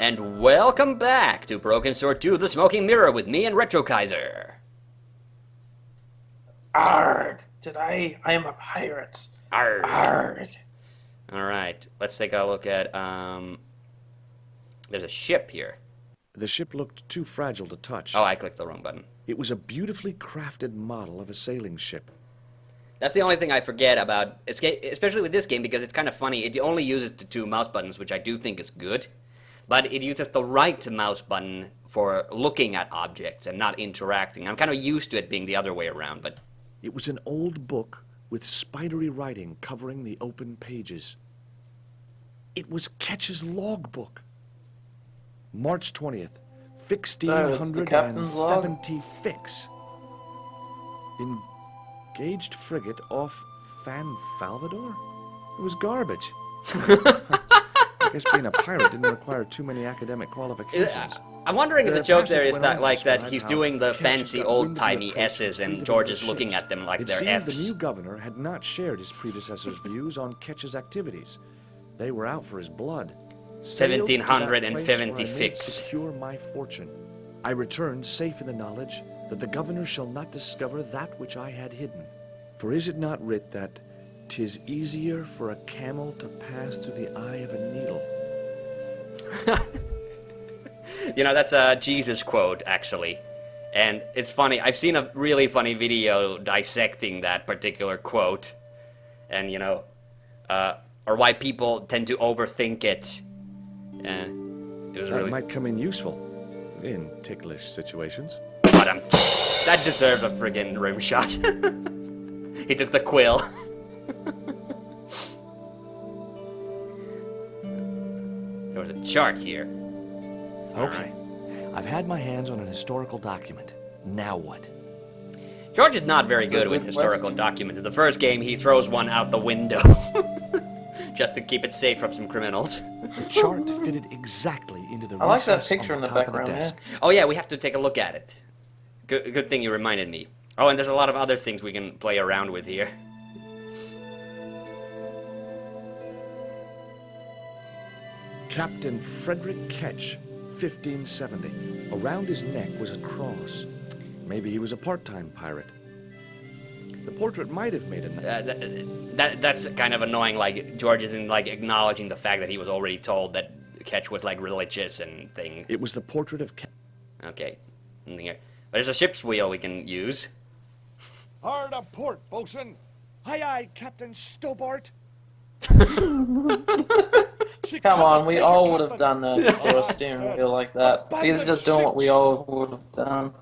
And welcome back to Broken Sword 2, The Smoking Mirror with me and Retro Kaiser. Arg! I am a pirate. Arg. Arg! Alright, let's take a look at, there's a ship here. The ship looked too fragile to touch. Oh, I clicked the wrong button. It was a beautifully crafted model of a sailing ship. That's the only thing I forget about, especially with this game, because it's kind of funny. It only uses the two mouse buttons, which I do think is good. But it uses the right mouse button for looking at objects and not interacting. I'm kind of used to it being the other way around, but... It was an old book with spidery writing covering the open pages. It was Ketch's logbook. March 20th, 1670 fix. Engaged frigate off Fan Falvador? It was garbage. I guess being a pirate didn't require too many academic qualifications. I'm wondering if the joke there is that, like, that he's doing the fancy old-timey S's and George is looking at them like they're F's. The new governor had not shared his predecessor's views on Ketch's activities. They were out for his blood. 1750 fix. Secure my fortune. I returned safe in the knowledge that the governor shall not discover that which I had hidden. For is it not writ that 'tis easier for a camel to pass through the eye of a needle? You know, that's a Jesus quote, actually. And it's funny, I've seen a really funny video dissecting that particular quote. And, you know, or why people tend to overthink it. It was really... might come in useful in ticklish situations. But that deserves a friggin' rim shot. He took the quill. There was a chart here. Okay. I've had my hands on an historical document. Now what? George is not very good with historical documents. In the first game, he throws one out the window. Just to keep it safe from some criminals. The chart fitted exactly into the I like that recess picture on in the top of background, desk. yeah. Oh yeah, we have to take a look at it. Good thing you reminded me. Oh, and there's a lot of other things we can play around with here. Captain Frederick Ketch, 1570. Around his neck was a cross. Maybe he was a part-time pirate. The portrait might have made him... That's kind of annoying, like, George isn't, like, acknowledging the fact that he was already told that Ketch was, like, religious and thing. It was the portrait of Ketch. Okay. Nothing here. But there's a ship's wheel we can use. Hard a port, bosun. Aye, aye, Captain Stobart. Come on, we all would have done a sort of steering wheel like that. He's just doing what we all would have done.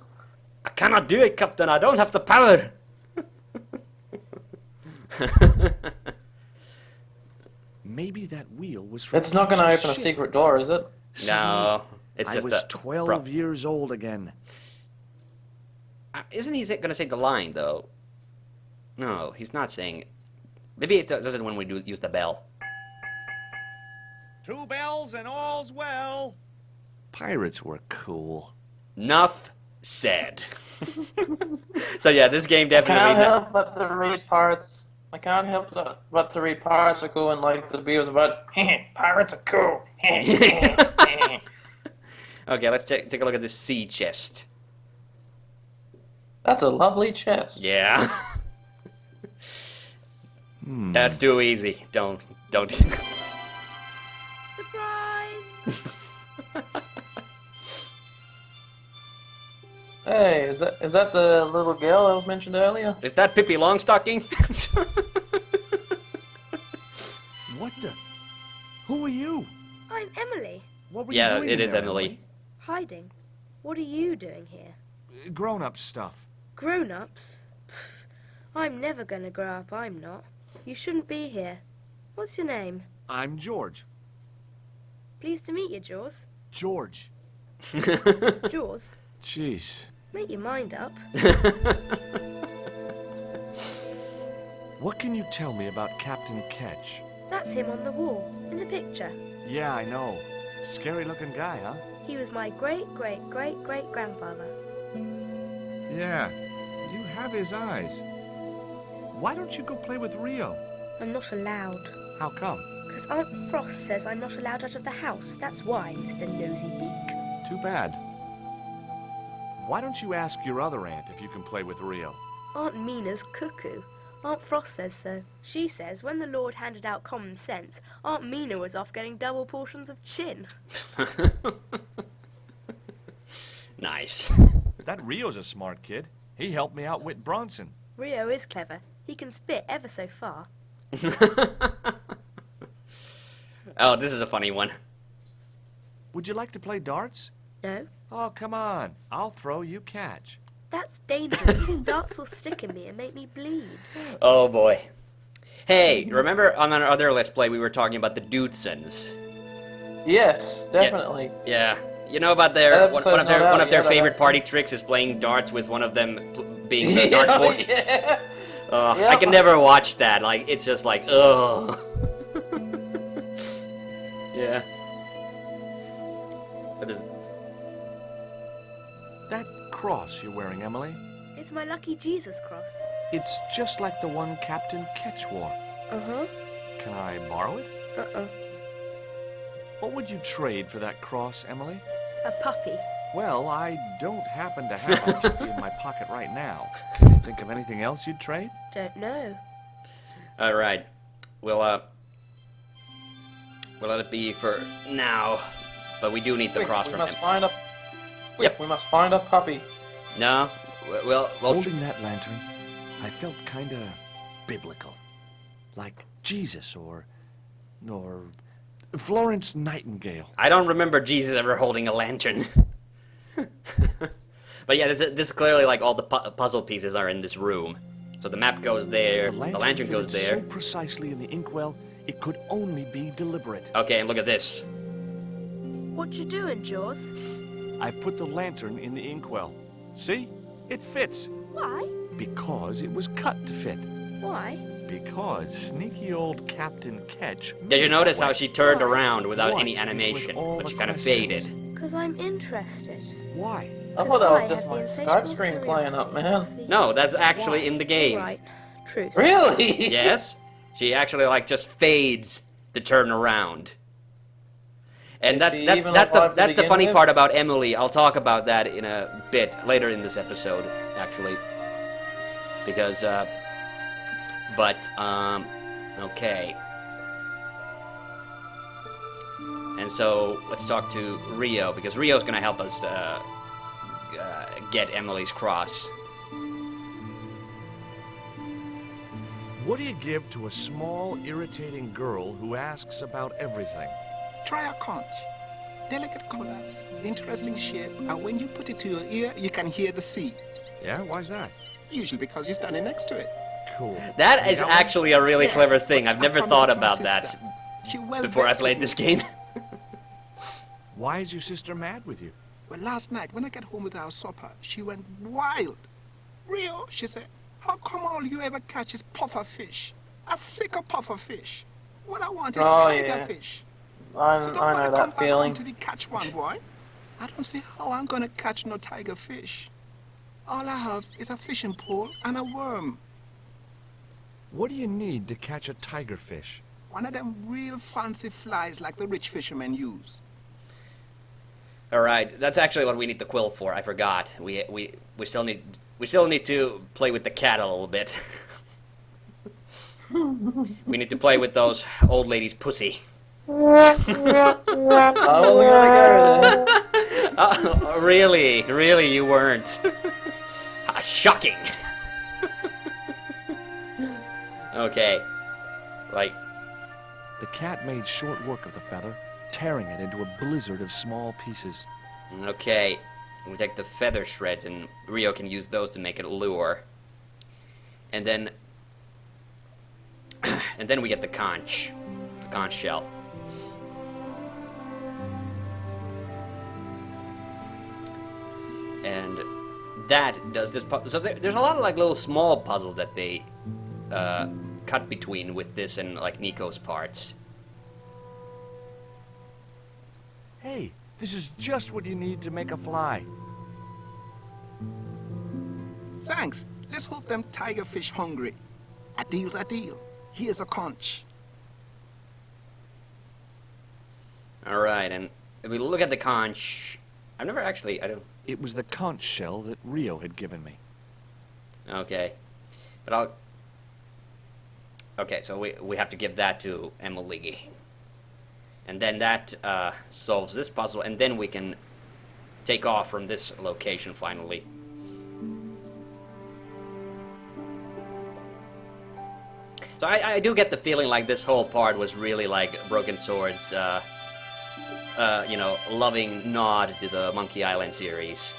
I cannot do it, Captain. I don't have the power. Maybe that wheel was from It's not going to Ketch's open a ship. secret door, is it? No, it's just I was 12 years old again. Isn't he going to say the line, though? No, he's not saying... Maybe it does it when we use the bell. 2 bells and all's well. Pirates were cool. Enough said. So yeah, this game I definitely... can't help but to read Pirates. I can't help but to read Pirates are cool and like the videos about pirates are cool. Okay, let's take a look at this sea chest. That's a lovely chest. Yeah. That's too easy. Don't. Surprise! Hey, is that the little girl that was mentioned earlier? Is that Pippi Longstocking? What the? Who are you? I'm Emily. What were Yeah, you doing it in is there, Emily. Hiding. What are you doing here? Grown-up stuff. Grown-ups? Pff, I'm never gonna grow up, I'm not. You shouldn't be here. What's your name? I'm George. Pleased to meet you, Jaws. George. Jaws, Jeez. make your mind up. What can you tell me about Captain Ketch? That's him on the wall, in the picture. Yeah, I know. Scary-looking guy, huh? He was my great-great-great-great-grandfather. Yeah, you have his eyes. Why don't you go play with Rio? I'm not allowed. How come? Because Aunt Frost says I'm not allowed out of the house. That's why, Mr. Nosybeak. Too bad. Why don't you ask your other aunt if you can play with Rio? Aunt Mina's cuckoo. Aunt Frost says so. She says when the Lord handed out common sense, Aunt Mina was off getting double portions of chin. Nice. That Rio's a smart kid. He helped me outwit Bronson. Rio is clever. He can spit ever so far. Oh, this is a funny one. Would you like to play darts? No? Oh, come on. I'll throw, you catch. That's dangerous. Darts will stick in me and make me bleed. Oh boy. Hey, remember on our other Let's Play we were talking about the Dudesons? Yes, definitely. Yeah. You know about their That one episode's of their not one out of their yet, favorite I party tricks is playing darts with one of them being the dartboard. Yeah. I can never watch that. Like it's just like ugh. Yeah. What is That cross you're wearing, Emily, It's my lucky Jesus cross. it's just like the one Captain Ketch wore. Uh-huh. Can I borrow it? Uh-uh. What would you trade for that cross, Emily? A puppy. Well, I don't happen to have a puppy in my pocket right now. Can you think of anything else you'd trade? Don't know. All right. We'll let it be for now. But we do need the Quick, cross we from must him. find a. Quick, Yep. we must find a puppy. No. Well. Holding that lantern, I felt kinda biblical. Like Jesus or Florence Nightingale. I don't remember Jesus ever holding a lantern. But yeah, this is clearly like all the puzzle pieces are in this room. So the map goes there, the lantern goes fitted there. so precisely in the inkwell, it could only be deliberate. Okay, and look at this. What you doing, Jaws? I've put the lantern in the inkwell. See? It fits. Why? Because it was cut to fit. Why? Because sneaky old Captain Ketch... Did you notice how she turned Why? around without What any is animation, with all but the she kind of questions? faded? Because I'm interested. Why? I thought that I was have just the my insatiable Skype screen playing up, curiosity man. of the- No, that's actually in the game. Right. Truth. Really? Yes? She actually like just fades to turn around. And Is that, she that's even that's the alive to that's the begin funny with? part about Emily. I'll talk about that in a bit later in this episode, actually. Because okay. And so let's talk to Rio because Rio's gonna help us get Emily's cross. What do you give to a small, irritating girl who asks about everything? Try a conch. Delicate colors, interesting shape, and when you put it to your ear, you can hear the sea. Yeah, why's that? Usually because you're standing next to it. Cool. That is actually a really Yeah, clever thing. but I've I never promised thought it to my about sister. that She well before I vexed played with this me. game. Why is your sister mad with you? Well, last night, when I got home with our supper, she went wild. Rio, she said, how come all you ever catch is puffer fish? A sicker puffer fish. What I want is Oh, tiger yeah. fish. I So don't know wanna come that back feeling. home till you catch one, boy. I don't see how I'm gonna catch no tiger fish. All I have is a fishing pole and a worm. What do you need to catch a tigerfish? One of them real fancy flies like the rich fishermen use. All right, that's actually what we need the quill for. I forgot. We still need to play with the cat a little bit. We need to play with those old ladies' pussy. I wasn't gonna go there. Really, you weren't. Shocking. Okay, like The cat made short work of the feather, tearing it into a blizzard of small pieces. okay. We take the feather shreds, and Rio can use those to make it a lure. And then, we get the conch shell. And that does this. So there's a lot of like little small puzzles that they cut between with this and like Nico's parts. Hey, this is just what you need to make a fly. Thanks. Let's hope them tiger fish hungry. A deal's a deal. Here's a conch. Alright, and if we look at the conch... I've never actually... I don't... It was the conch shell that Rio had given me. Okay. But I'll... Okay, so we have to give that to Emily. And then that solves this puzzle, and then we can take off from this location finally. So I do get the feeling like this whole part was really like Broken Sword's, you know, loving nod to the Monkey Island series.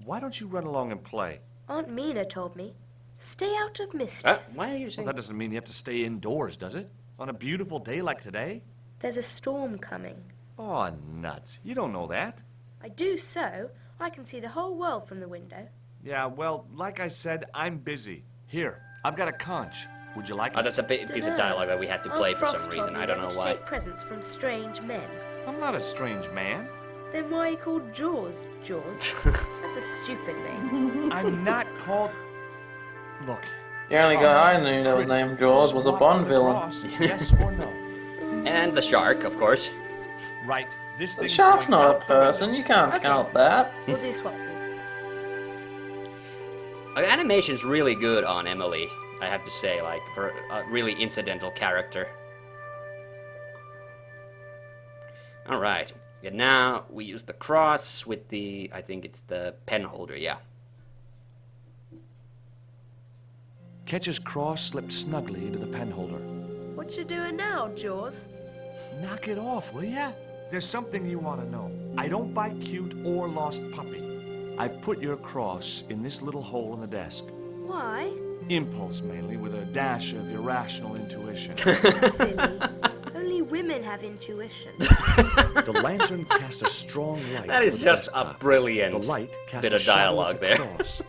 Why don't you run along and play? Aunt Mina told me. Stay out of mischief. Why are you Well, saying... that doesn't mean you have to stay indoors, does it? On a beautiful day like today? There's a storm coming. Oh, nuts. You don't know that. I do so. I can see the whole world from the window. Yeah, well, like I said, I'm busy. Here, I've got a conch. Would you like it? Oh, that's a piece of dialogue that we had to play Aunt for Frost some told reason. me I don't never know to why. take presents from strange men. I'm not a strange man. Then why are you called Jaws? Jaws? That's a stupid name. I'm not called... Look. The only guy I conch, knew that was crit, named Jaws was a swat Bond with villain. cross, yes or no? And the shark, of course. Right. This The thing's shark's going not a out the window. person, you can't Okay. count that. We'll do swapsies. The animation's really good on Emily, I have to say, like, for a really incidental character. Alright, and now we use the cross with the, I think it's the pen holder, yeah. Ketch's cross slipped snugly into the pen holder. What you doing now, Jaws? Knock it off, will ya? There's something you want to know. I don't buy cute or lost puppy. I've put your cross in this little hole in the desk. Why? Impulse, mainly, with a dash of irrational intuition. Silly. Only women have intuition. The lantern cast a strong light. That is over the just a desktop. brilliant The light cast bit a of shadow dialogue the there. cross.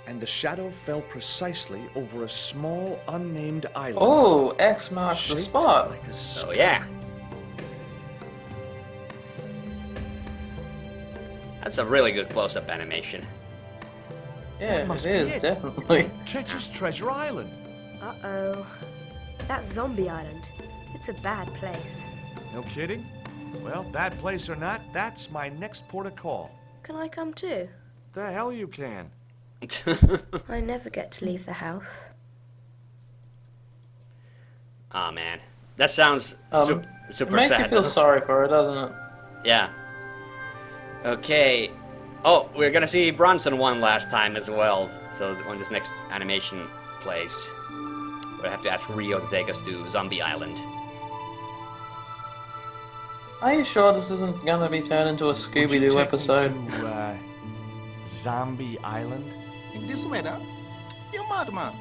And the shadow fell precisely over a small, unnamed island. Oh, X marks the shaped spot. like a Oh skull. yeah. That's a really good close-up animation. Yeah, must it be is, it. definitely. Ketch's Treasure Island. Uh-oh. That's Zombie Island. It's a bad place. No kidding? Well, bad place or not, that's my next port of call. Can I come too? The hell you can. I never get to leave the house. Aw, man. That sounds It super makes sad. you feel sorry for her, doesn't it? Yeah. Okay. Oh, we're gonna see Bronson one last time as well. So when this next animation plays, we'll have to ask Rio to take us to Zombie Island. Are you sure this isn't gonna be turned into a Would you Scooby-Doo take me episode? to, Zombie Island? In this weather, you're madman.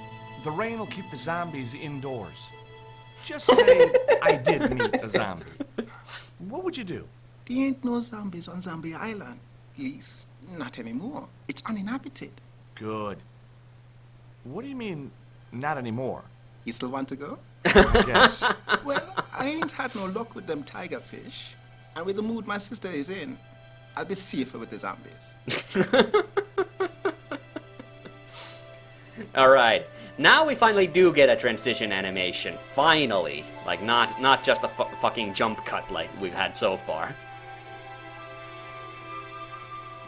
The rain will keep the zombies indoors. Just say I did meet a zombie. What would you do? There ain't no zombies on Zombie Island. At least, not anymore. It's uninhabited. Good. What do you mean, not anymore? You still want to go? Yes. Well, I ain't had no luck with them tiger fish. And with the mood my sister is in, I'll be safer with the zombies. Alright. Now we finally do get a transition animation. Finally. Like, not just a fucking jump cut like we've had so far.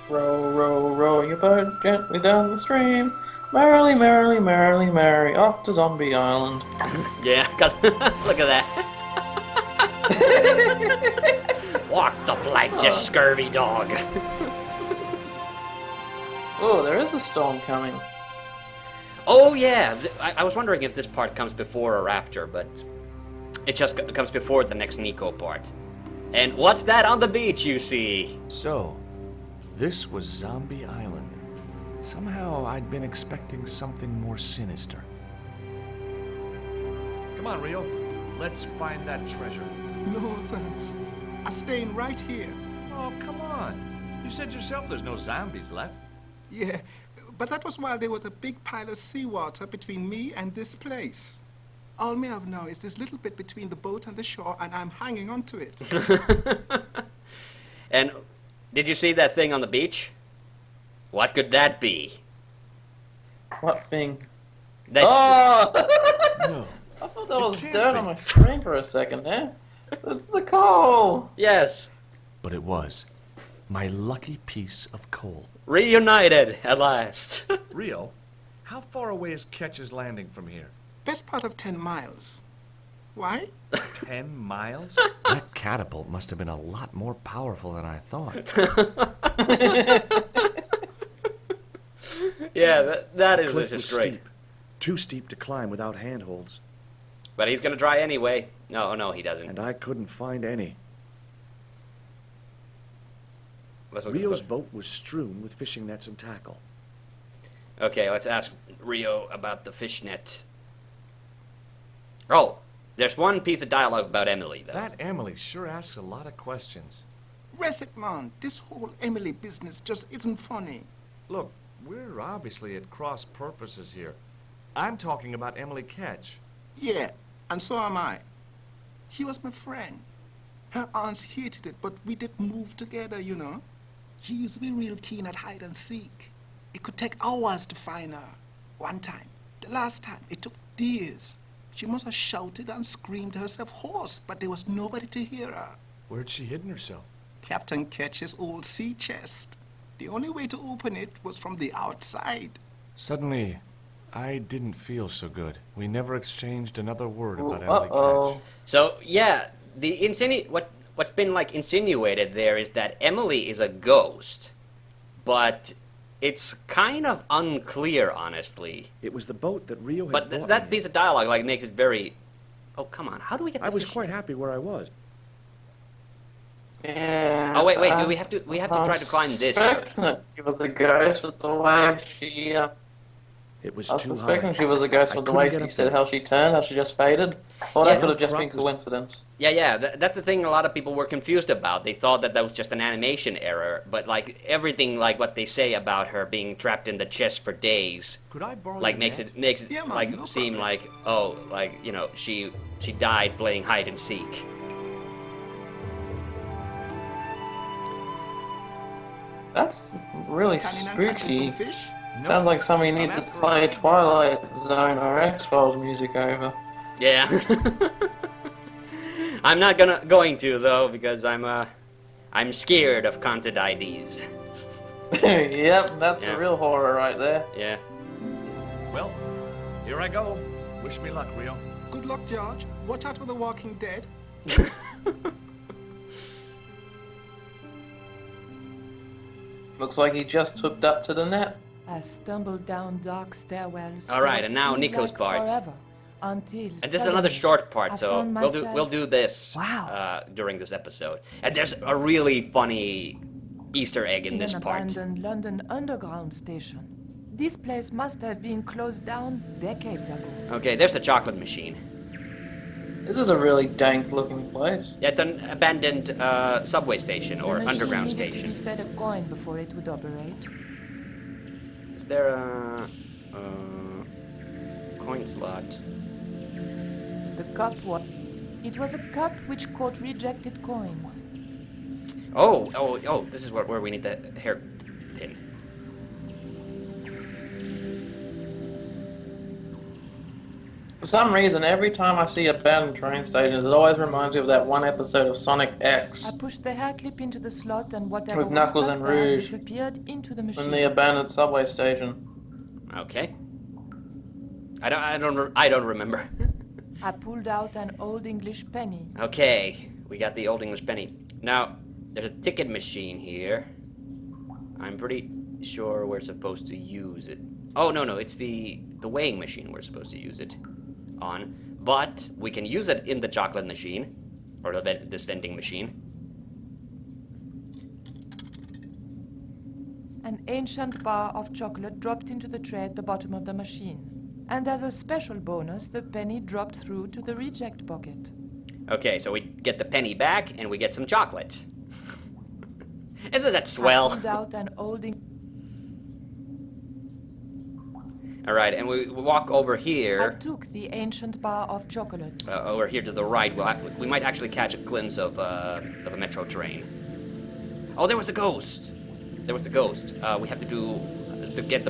Row, row, row your boat gently down the stream. Merrily, merrily, merrily, merry, off to Zombie Island. Yeah, look at that. Walk the plank, you scurvy dog. Oh, there is a storm coming. Oh yeah, I was wondering if this part comes before or after, but it just comes before the next Nico part. And what's that on the beach you see? So, this was Zombie Island. Somehow I'd been expecting something more sinister. Come on, Rio. Let's find that treasure. No, thanks. I'm staying right here. Oh, come on. You said yourself there's no zombies left. Yeah, but that was while there was a big pile of seawater between me and this place. All me have now is this little bit between the boat and the shore, and I'm hanging on to it. And did you see that thing on the beach? What could that be? What thing? That's Oh! No. I thought that was can't dirt be. on my screen for a second there. It's the coal! yes, But it was. My lucky piece of coal. reunited at last. Rio, how far away is Ketch's landing from here? Best part of 10 miles. Why? 10 miles? That catapult must have been a lot more powerful than I thought. Yeah, that The is cliff was just great. steep. Too steep to climb without handholds. But he's gonna try anyway. No, he doesn't. And I couldn't find any. Let's look at the Rio's book. boat was strewn with fishing nets and tackle. Okay, let's ask Rio about the fishnet. Oh, there's one piece of dialogue about Emily, though. That Emily sure asks a lot of questions. Rest man, this whole Emily business just isn't funny. Look, we're obviously at cross purposes here. I'm talking about Emily Ketch. Yeah, and so am I. She was my friend. Her aunts hated it, but we did move together, you know. She used to be real keen at hide and seek. It could take hours to find her. One time, the last time, it took days. She must have shouted and screamed herself hoarse, but there was nobody to hear her. Where'd she hidden herself? Captain Ketch's old sea chest. The only way to open it was from the outside. Suddenly, I didn't feel so good. We never exchanged another word about Emily Uh-oh. Ketch. So yeah, what's been like insinuated there is that Emily is a ghost, but it's kind of unclear, honestly. It was the boat that Rio had But brought that me. piece of dialogue like makes it very. Oh come on, how do we get? I the was fish? quite happy where I was. Yeah. Oh wait, do we have to? We have to try to climb this. Suspecting she was a ghost with the way she. It was I was too suspecting high. she was a ghost I with the couldn't way get she up said there. how she turned, how she just faded. Or Yeah. that could have just been Crop was- coincidence. Yeah, that's the thing a lot of people were confused about. They thought that was just an animation error, but like everything like what they say about her being trapped in the chest for days, Could I borrow like your makes net? it Yeah, man, like no seem problem. like oh like you know she died playing hide and seek. That's really Canning and catching spooky. some fish? Sounds like somebody needs to after play Twilight Zone or X-Files music over. Yeah. I'm not going to though because I'm scared of content IDs. Yep, that's Yeah. the real horror right there. Yeah. Well, here I go. Wish me luck, Rio. Good luck, George. Watch out for the Walking Dead. Looks like he just hooked up to the net. I stumbled down dark stairwells. All right, for and what now seemed Nico's like part. forever, until And this is another suddenly short part, I so found myself- we'll do this Wow. during this episode. And there's a really funny Easter egg in in this an part. abandoned London Underground station. This place must have been closed down decades ago. Okay, there's the chocolate machine. This is a really dank looking place. Yeah, it's an abandoned subway station or the machine underground needed to station. be fed a coin before it would operate. Is there a coin slot? The cup was. It was a cup which caught rejected coins. Oh! This is where we need the hairpin. For some reason, every time I see abandoned train stations, it always reminds me of that one episode of Sonic X. I pushed the hair clip into the slot, and whatever With was Knuckles stuck and there Rouge. disappeared into the In machine. the abandoned subway station. Okay. I don't remember. I pulled out an old English penny. Okay, we got the old English penny. Now, there's a ticket machine here. I'm pretty sure we're supposed to use it. Oh, no, it's the weighing machine we're supposed to use it on. But we can use it in the chocolate machine, or this vending machine. An ancient bar of chocolate dropped into the tray at the bottom of the machine. And as a special bonus, the penny dropped through to the reject bucket. Okay, so we get the penny back, and we get some chocolate. Isn't that I swell? pulled out an old Alright, and we walk over I here. took the ancient bar of chocolate. Over here to the right, we might actually catch a glimpse of a metro train. Oh, there was a ghost. There was the ghost. We have to get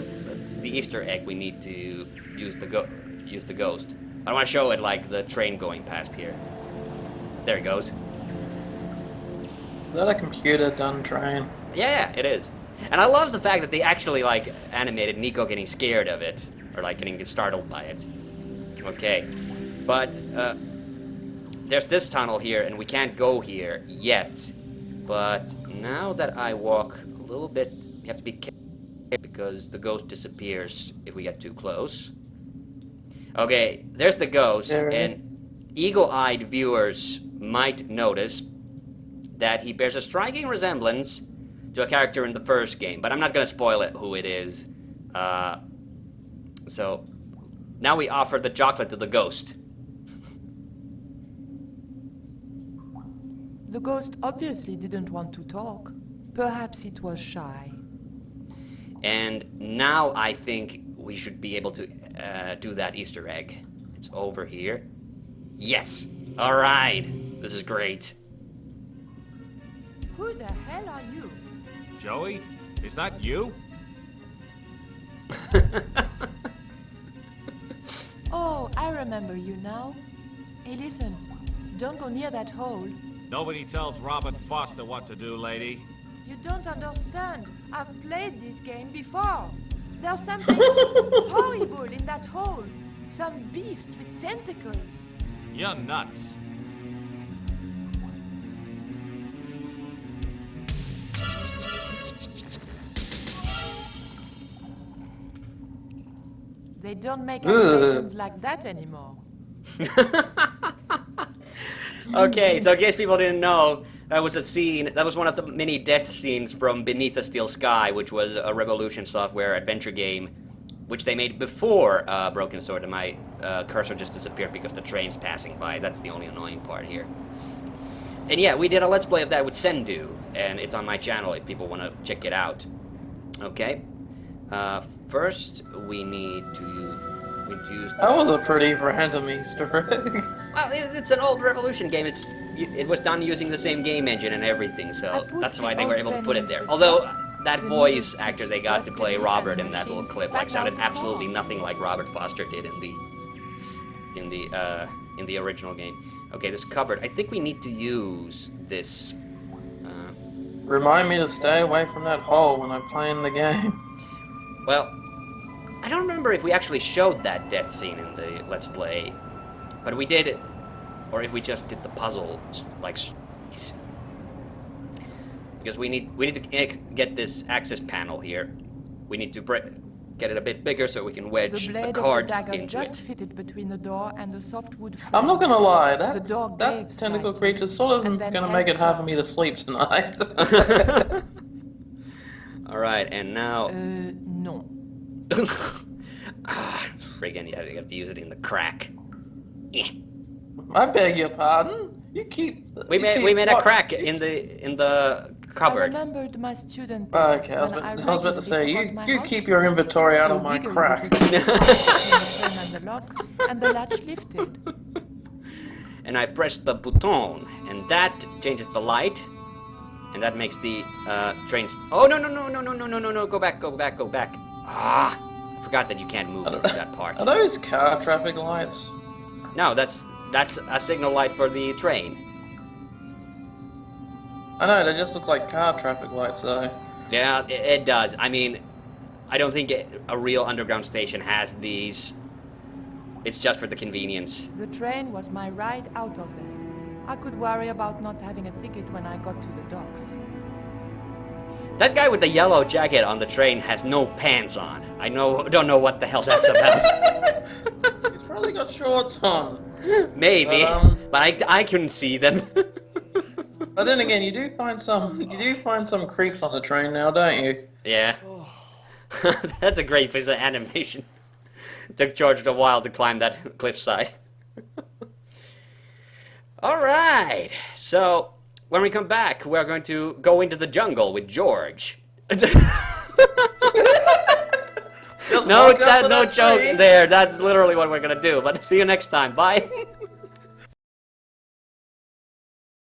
the Easter egg, we need to use the ghost. I want to show it like the train going past here. There it goes. Is that a computer done train? Yeah, it is. And I love the fact that they actually like animated Nico getting scared of it, or like getting startled by it. Okay, but there's this tunnel here, and we can't go here yet. But now that I walk a little bit, you have to be careful because the ghost disappears if we get too close. Okay, there's the ghost, and eagle-eyed viewers might notice that he bears a striking resemblance to a character in the first game, but I'm not going to spoil it who it is. So now we offer the chocolate to the ghost. The ghost obviously didn't want to talk. Perhaps it was shy. And now I think we should be able to do that Easter egg. It's over here. Yes! Alright! This is great. Who the hell are you? Joey, is that you? Oh, I remember you now. Hey, listen. Don't go near that hole. Nobody tells Robert Foster what to do, lady. You don't understand. I've played this game before. There's something horrible in that hole. Some beast with tentacles. You're nuts. They don't make animations like that anymore. Okay, so in case people didn't know, that was a scene, that was one of the many death scenes from Beneath the Steel Sky, which was a Revolution Software adventure game, which they made before Broken Sword, and my cursor just disappeared because the train's passing by. That's the only annoying part here. And yeah, we did a Let's Play of that with Sendu, and it's on my channel if people want to check it out. Okay. First, we need to use... That was a pretty random Easter egg. Well, it's an old Revolution game. It was done using the same game engine and everything, so that's why they were able to put it there. Although that voice actor they got to play Robert in that little clip like sounded absolutely nothing like Robert Foster did in the original game. Okay, this cupboard. I think we need to use this. Remind me to stay away from that hole when I'm playing the game. Well, I don't remember if we actually showed that death scene in the Let's Play, but we did, or if we just did the puzzle, like, because we need to get this access panel here. We need to get it a bit bigger so we can wedge the cards into just it. fitted between the door and the softwood frame. I'm not gonna lie, The door that gave tentacle slightly, creature's sort of and then gonna make it hard for fell. me to sleep tonight. Alright, and now... No. Friggin', you have to use it in the crack. Yeah. I beg your pardon? You keep... We made a crack in the I cupboard. remembered my student Okay, I was about to say, you keep your inventory out of my crack. And the lock, and the latch lifted. And I pressed the button, and that changes the light, and that makes the train... Oh, no, go back. Ah, I forgot that you can't move that part. Are those car traffic lights? No, that's a signal light for the train. I know, they just look like car traffic lights though. Yeah, it does. I mean, I don't think a real underground station has these. It's just for the convenience. The train was my ride out of there. I could worry about not having a ticket when I got to the docks. That guy with the yellow jacket on the train has no pants on. don't know what the hell that's about. He's probably got shorts on. Maybe, but I couldn't see them. But then again, you do find some creeps on the train now, don't you? Yeah. That's a great piece of animation. Took George a while to climb that cliffside. Alright, so when we come back, we're going to go into the jungle with George. No joke there. That's literally what we're gonna do. But see you next time. Bye.